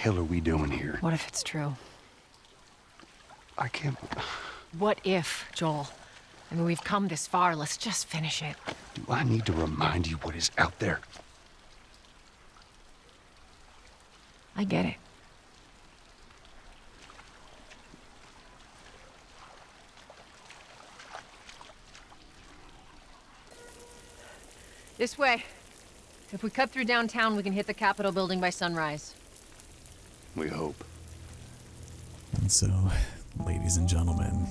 hell are we doing here? What if it's true? I can't... What if, Joel? I mean, we've come this far. Let's just finish it. Do I need to remind you what is out there? I get it. This way. If we cut through downtown, we can hit the Capitol building by sunrise. We hope. And so, ladies and gentlemen,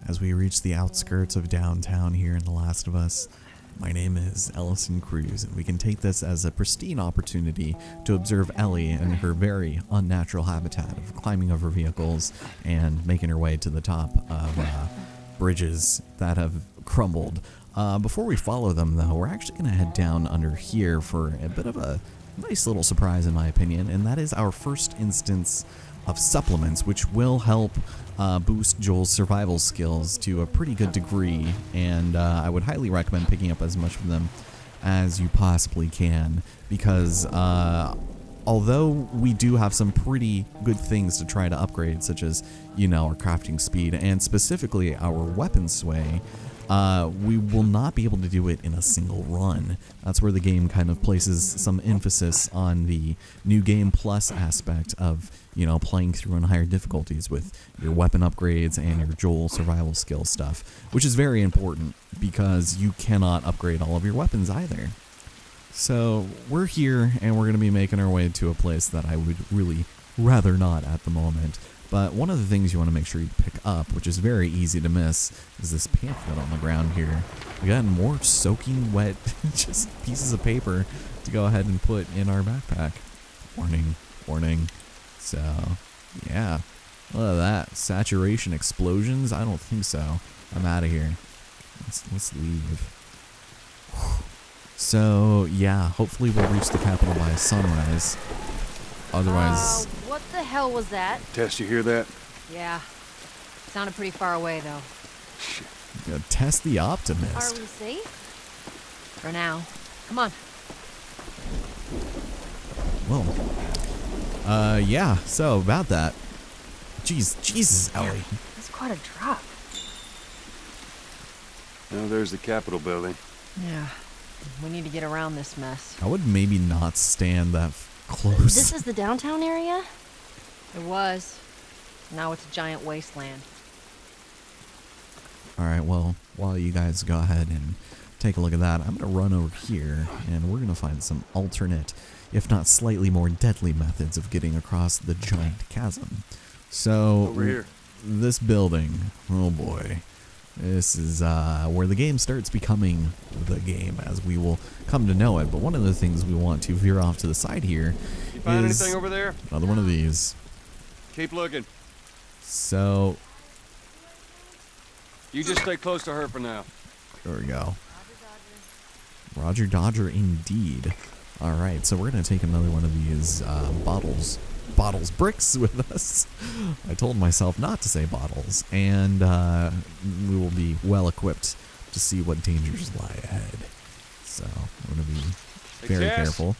as we reach the outskirts of downtown here in The Last of Us, my name is Ellison Cruz, and we can take this as a pristine opportunity to observe Ellie in her very unnatural habitat of climbing over vehicles and making her way to the top of bridges that have crumbled. Before we follow them, though, we're actually going to head down under here for a bit of a nice little surprise, in my opinion, and that is our first instance of supplements, which will help boost Joel's survival skills to a pretty good degree, and I would highly recommend picking up as much of them as you possibly can, because although we do have some pretty good things to try to upgrade, such as, you know, our crafting speed and specifically our weapon sway, we will not be able to do it in a single run. That's where the game kind of places some emphasis on the new game plus aspect of, you know, playing through on higher difficulties with your weapon upgrades and your Joel survival skill stuff, which is very important because you cannot upgrade all of your weapons either. So we're here and we're going to be making our way to a place that I would really rather not at the moment. But one of the things you want to make sure you pick up, which is very easy to miss, is this pamphlet on the ground here. We got more soaking wet just pieces of paper to go ahead and put in our backpack. Warning, warning. So, yeah. Look at that. Saturation explosions? I don't think so. I'm out of here. Let's leave. So, yeah, hopefully we'll reach the Capitol by sunrise. Otherwise... what the hell was that? Tess, you hear that? Yeah. Sounded pretty far away, though. Shit. Test the optimist. Are we safe? For now. Come on. Well, yeah, so about that. Jesus, Ellie. That's quite a drop. Now there's the Capitol building. Yeah. We need to get around this mess. I would maybe not stand that close. This is the downtown area? It was. Now it's a giant wasteland. Alright, well, while you guys go ahead and take a look at that, I'm going to run over here, and we're going to find some alternate, if not slightly more deadly methods of getting across the giant chasm. So, Over here. This building, oh boy, this is where the game starts becoming the game, as we will come to know it. But one of the things we want to veer off to the side here You find is anything over there? another one of these. Keep looking. So, You just stay close to her for now. there we go. Roger Dodger indeed. Alright, so we're going to take another one of these bottles bricks with us. I told myself not to say bottles, and we will be well equipped to see what dangers lie ahead. So, I'm going to be very careful.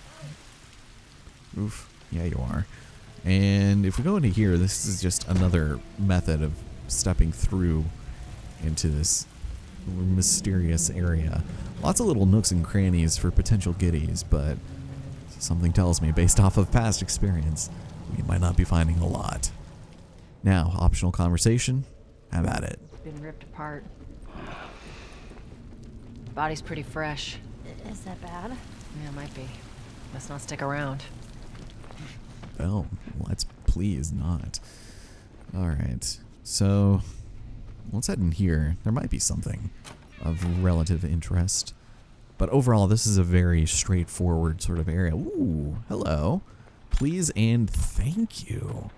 Oof, yeah you are. And if we go into here, this is just another method of stepping through into this mysterious area. Lots of little nooks and crannies for potential goodies, but something tells me, based off of past experience, we might not be finding a lot. Now, optional conversation. Have at it. It's been ripped apart. Body's pretty fresh. Is that bad? Yeah, it might be. Let's not stick around. Oh, let's please not. Alright, so let's head in here. There might be something of relative interest. But overall, this is a very straightforward sort of area. Ooh, hello. Please and thank you.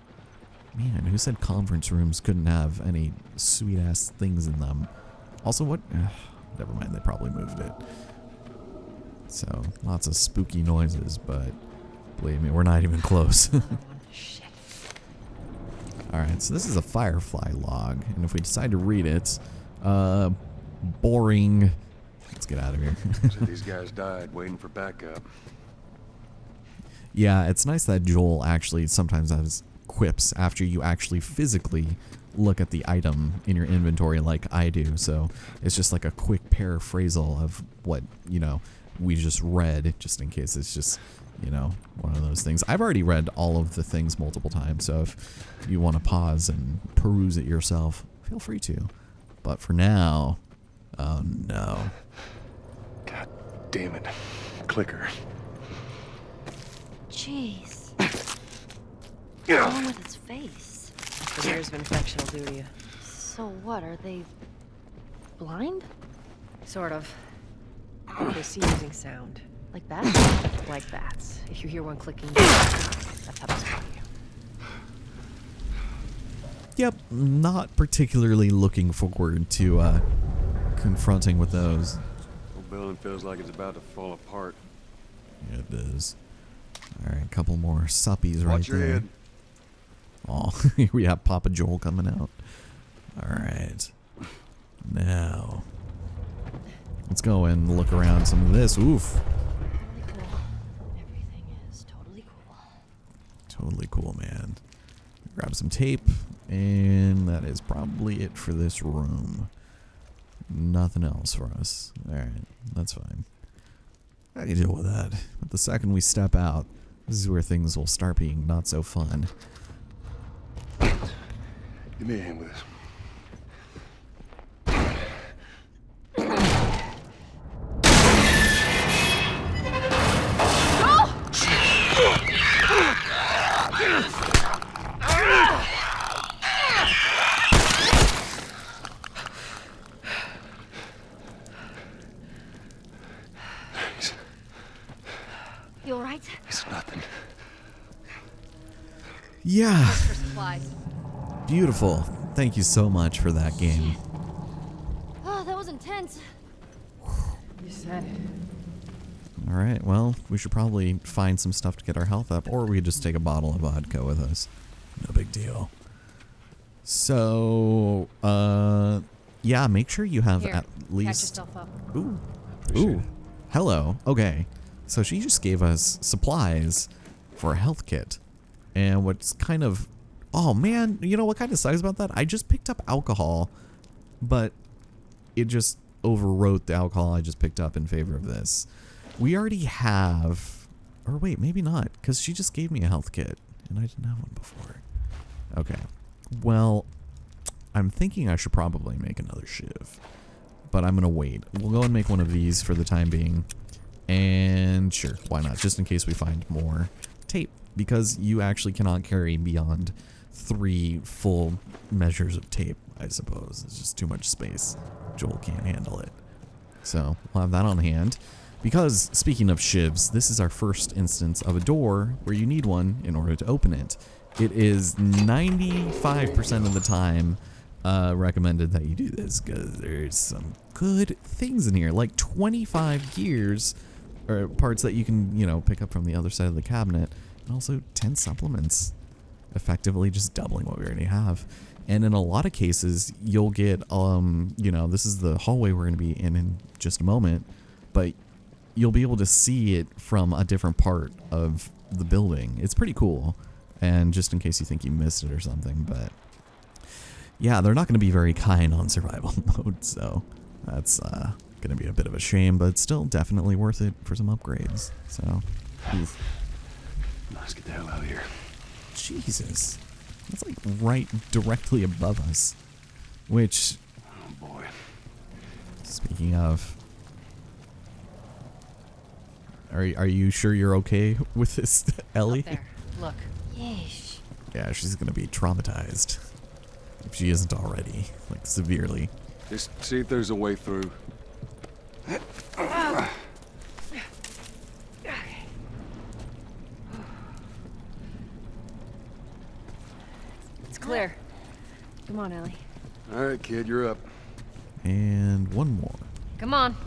Man, who said conference rooms couldn't have any sweet-ass things in them? Also, what? Never mind, they probably moved it. So, lots of spooky noises, but believe me, we're not even close. Shit. Alright, so this is a Firefly log, and if we decide to read it, boring. Let's get out of here. So these guys died waiting for backup. Yeah, it's nice that Joel actually sometimes has quips after you actually physically look at the item in your inventory like I do. So it's just like a quick paraphrasal of what, you know, we just read, just in case it's just, you know, one of those things. I've already read all of the things multiple times, so if you want to pause and peruse it yourself, feel free to. But for now, oh no. God damn it. Clicker. Jeez. What's wrong with its face? The years of infection will do to you. So what, are they blind? Sort of. They see using sound. Like that? Like bats. If you hear one clicking, that's how they spot you. Yep, not particularly looking forward to confronting with those. Whole building feels like it's about to fall apart. Yeah, it is. Alright, a couple more suppies right Watch your there. head. Oh, here we have Papa Joel coming out. Alright. Now, let's go and look around some of this. Oof. Totally cool. Everything is totally cool. Totally cool, man. Grab some tape, and that is probably it for this room. Nothing else for us. Alright, that's fine. I can deal with that. But the second we step out, this is where things will start being not so fun. Give me a hand with this. You alright? It's nothing. Yeah, For supplies. beautiful. Thank you so much for that game. Oh, that was intense. You said it. Alright, well, we should probably find some stuff to get our health up, or we could just take a bottle of vodka with us. No big deal. So, yeah, make sure you have Here, at catch least... yourself up. Ooh. Appreciate Ooh. it. Hello. Okay. So she just gave us supplies for a health kit. And what's kind of... Oh, man. You know what kind of sucks about that? I just picked up alcohol, but it just overwrote the alcohol I just picked up in favor of this. We already have... Or wait, maybe not, because she just gave me a health kit, and I didn't have one before. Okay. Well, I'm thinking I should probably make another shiv. But I'm going to wait. We'll go and make one of these for the time being. And sure, why not? Just in case we find more tape. Because you actually cannot carry beyond 3 full measures of tape, I suppose. It's just too much space. Joel can't handle it. So we'll have that on hand. Because, speaking of shivs, this is our first instance of a door where you need one in order to open it. It is 95% of the time recommended that you do this, because there's some good things in here, like 25 gears, or parts that you can, you know, pick up from the other side of the cabinet, and also 10 supplements, effectively just doubling what we already have. And in a lot of cases, you'll get, you know, this is the hallway we're going to be in just a moment, but you'll be able to see it from a different part of the building. It's pretty cool, and just in case you think you missed it or something, but yeah, they're not going to be very kind on survival mode, so that's going to be a bit of a shame, but still definitely worth it for some upgrades. So, oof. Let's get the hell out of here. Jesus, that's like right directly above us. Which, Oh boy. speaking of, are you sure you're okay with this, Ellie? Up there. Look. Yeesh. Yeah, she's going to be traumatized. If she isn't already, like severely. Just see if there's a way through. It's clear. Come on, Ellie. All right, kid, you're up. And one more. Come on.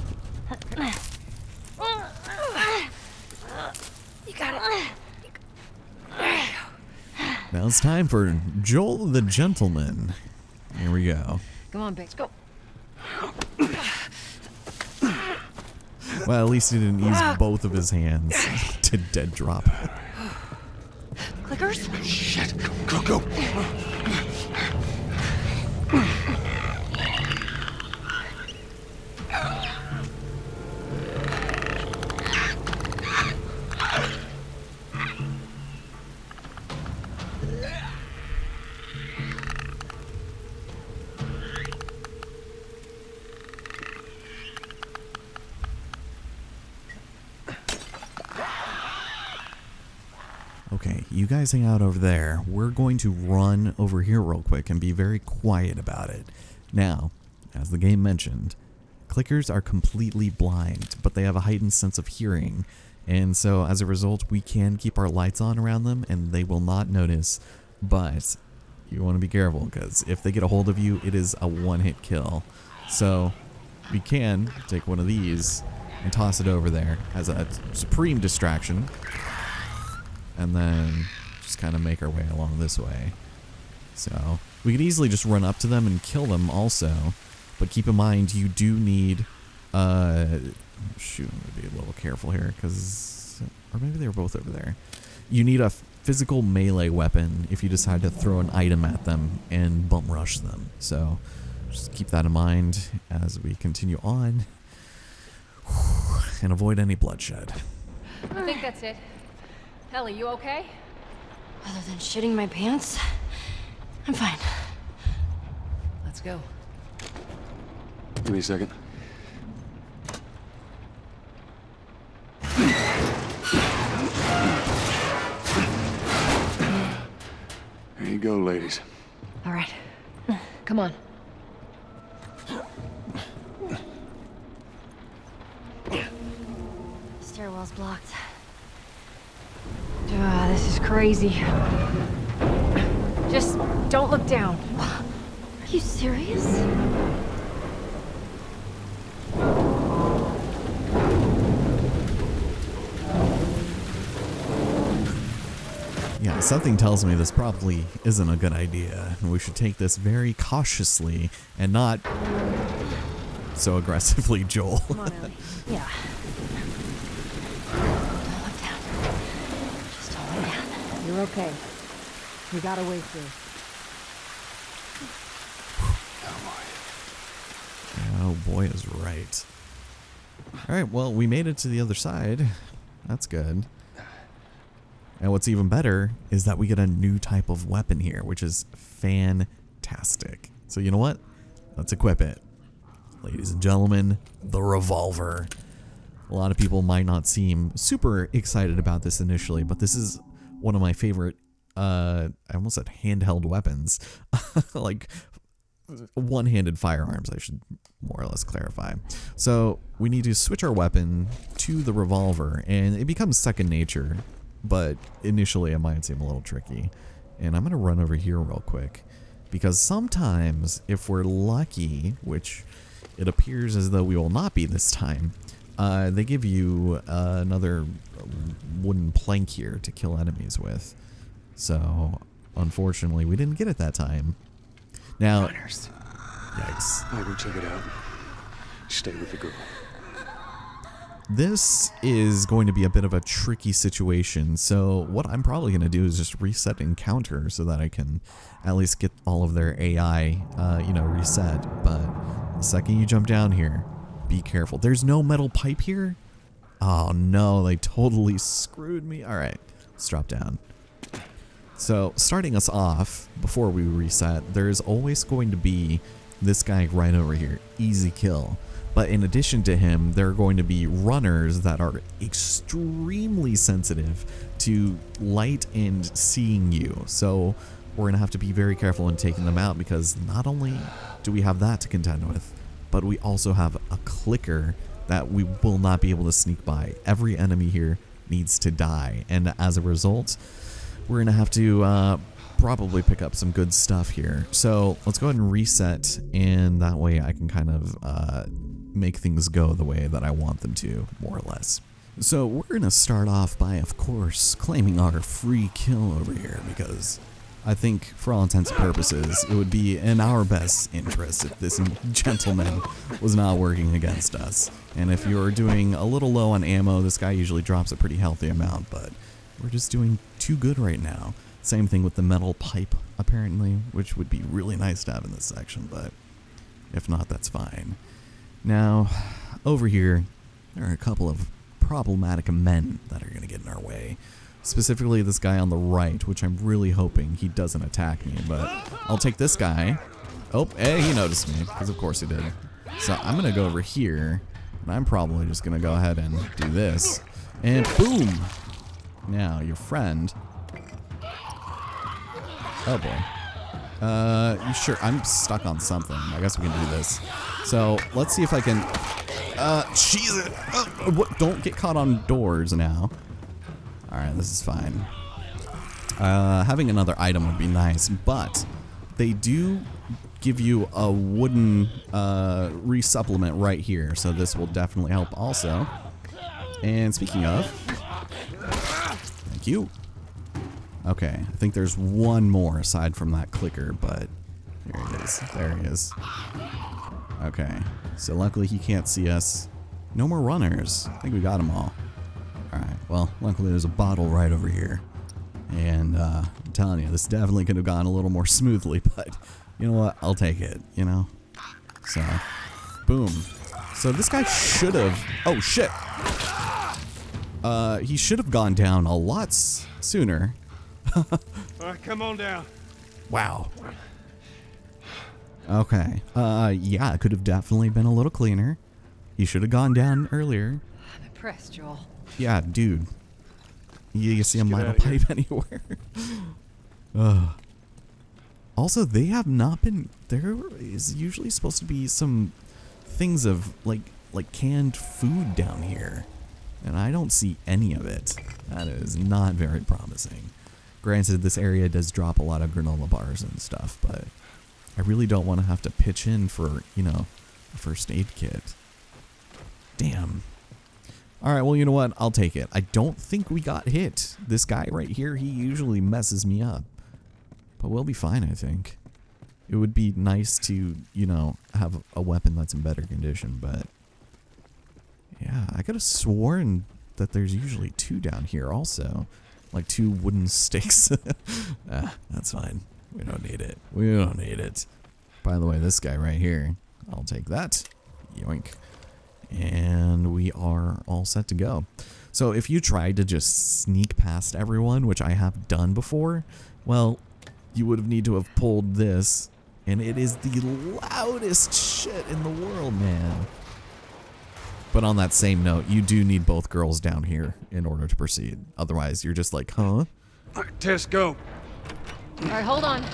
You got it. Now it's time for Joel the Gentleman. Here we go. Come on, bitch. Go. Well, at least he didn't use both of his hands to dead drop. clickers? Shit. Go, go. Okay, you guys hang out over there. We're going to run over here real quick and be very quiet about it. Now, as the game mentioned, clickers are completely blind, but they have a heightened sense of hearing. And so as a result, we can keep our lights on around them and they will not notice. But you want to be careful because if they get a hold of you, it is a one-hit kill. So we can take one of these and toss it over there as a supreme distraction. And then just kind of make our way along this way. So we could easily just run up to them and kill them also. But keep in mind, you do need, shoot, I'm gonna be a little careful here because, or maybe they were both over there. You need a physical melee weapon if you decide to throw an item at them and bum rush them. So just keep that in mind as we continue on and avoid any bloodshed. I think that's it. Ellie, you okay? Other than shitting my pants, I'm fine. Let's go. Give me a second. There you go, ladies. All right. Come on. Stairwell's blocked. This is crazy. Just don't look down. Are you serious? Yeah, something tells me this probably isn't a good idea. We should take this very cautiously and not so aggressively, Joel. Come on, Ellie. Yeah. Don't look down. Just don't look down. You're okay. We got a way through. Oh boy is right. Alright, well, we made it to the other side. That's good. And what's even better is that we get a new type of weapon here, which is fantastic. So you know what? Let's equip it. Ladies and gentlemen, the revolver. A lot of people might not seem super excited about this initially, but this is one of my favorite, I almost said handheld weapons. Like one-handed firearms, I should more or less clarify. So we need to switch our weapon to the revolver, and it becomes second nature. But initially it might seem a little tricky. And I'm going to run over here real quick. Because sometimes, if we're lucky, which it appears as though we will not be this time, they give you another wooden plank here to kill enemies with. So, unfortunately, we didn't get it that time. Now, yikes. I'll go check it out. Stay with the girl. This is going to be a bit of a tricky situation, so what I'm probably going to do is just reset encounter so that I can at least get all of their AI, reset. But the second you jump down here, be careful. There's no metal pipe here? Oh no, they totally screwed me. Alright, let's drop down. So, starting us off, before we reset, there's always going to be this guy right over here. Easy kill. But in addition to him, there are going to be runners that are extremely sensitive to light and seeing you. So we're going to have to be very careful in taking them out because not only do we have that to contend with, but we also have a clicker that we will not be able to sneak by. Every enemy here needs to die. And as a result, we're going to have to probably pick up some good stuff here. So let's go ahead and reset, and that way I can kind of make things go the way that I want them to, more or less. So we're going to start off by, of course, claiming our free kill over here, because I think for all intents and purposes, it would be in our best interest if this gentleman was not working against us. And if you're doing a little low on ammo, this guy usually drops a pretty healthy amount, but we're just doing too good right now. Same thing with the metal pipe, apparently, which would be really nice to have in this section, but if not, that's fine. Now, over here, there are a couple of problematic men that are going to get in our way. Specifically this guy on the right, which I'm really hoping he doesn't attack me, but I'll take this guy. Oh, hey, he noticed me, because of course he did. So I'm going to go over here, and I'm probably just going to go ahead and do this. And boom! Now, your friend... Oh boy. You sure? I'm stuck on something. I guess we can do this. So, let's see if I can... cheese it! What? Don't get caught on doors now. Alright, this is fine. Having another item would be nice, but they do give you a wooden resupplement right here, so this will definitely help also. And speaking of... Thank you. Okay, I think there's one more aside from that clicker, but here it is. There he is. Okay, so luckily he can't see us. No more runners. I think we got them all. Alright, well, luckily there's a bottle right over here. And I'm telling you, this definitely could have gone a little more smoothly, but you know what? I'll take it, you know? So, boom. So this guy should have... Oh, shit! He should have gone down a lot sooner. Alright, come on down. Wow. Okay. Yeah, it could have definitely been a little cleaner. He should have gone down earlier. I'm impressed, Joel. Yeah, dude. You see a Get metal out of here. pipe anywhere? Ugh. Also, they have not been... There is usually supposed to be some things of, like canned food down here. And I don't see any of it. That is not very promising. Granted, this area does drop a lot of granola bars and stuff, but I really don't want to have to pitch in for, you know, a first aid kit. Damn. Alright, well, you know what? I'll take it. I don't think we got hit. This guy right here, he usually messes me up. But we'll be fine, I think. It would be nice to, you know, have a weapon that's in better condition, but... Yeah, I could have sworn that there's usually two down here also. Like 2 wooden sticks. That's fine. We don't need it. We don't need it. By the way, this guy right here, I'll take that. Yoink. And we are all set to go. So if you tried to just sneak past everyone, which I have done before, well, you would have need to have pulled this. And it is the loudest shit in the world, man. But on that same note, you do need both girls down here in order to proceed. Otherwise, you're just like, huh? Alright, Tess, go. All right, hold on.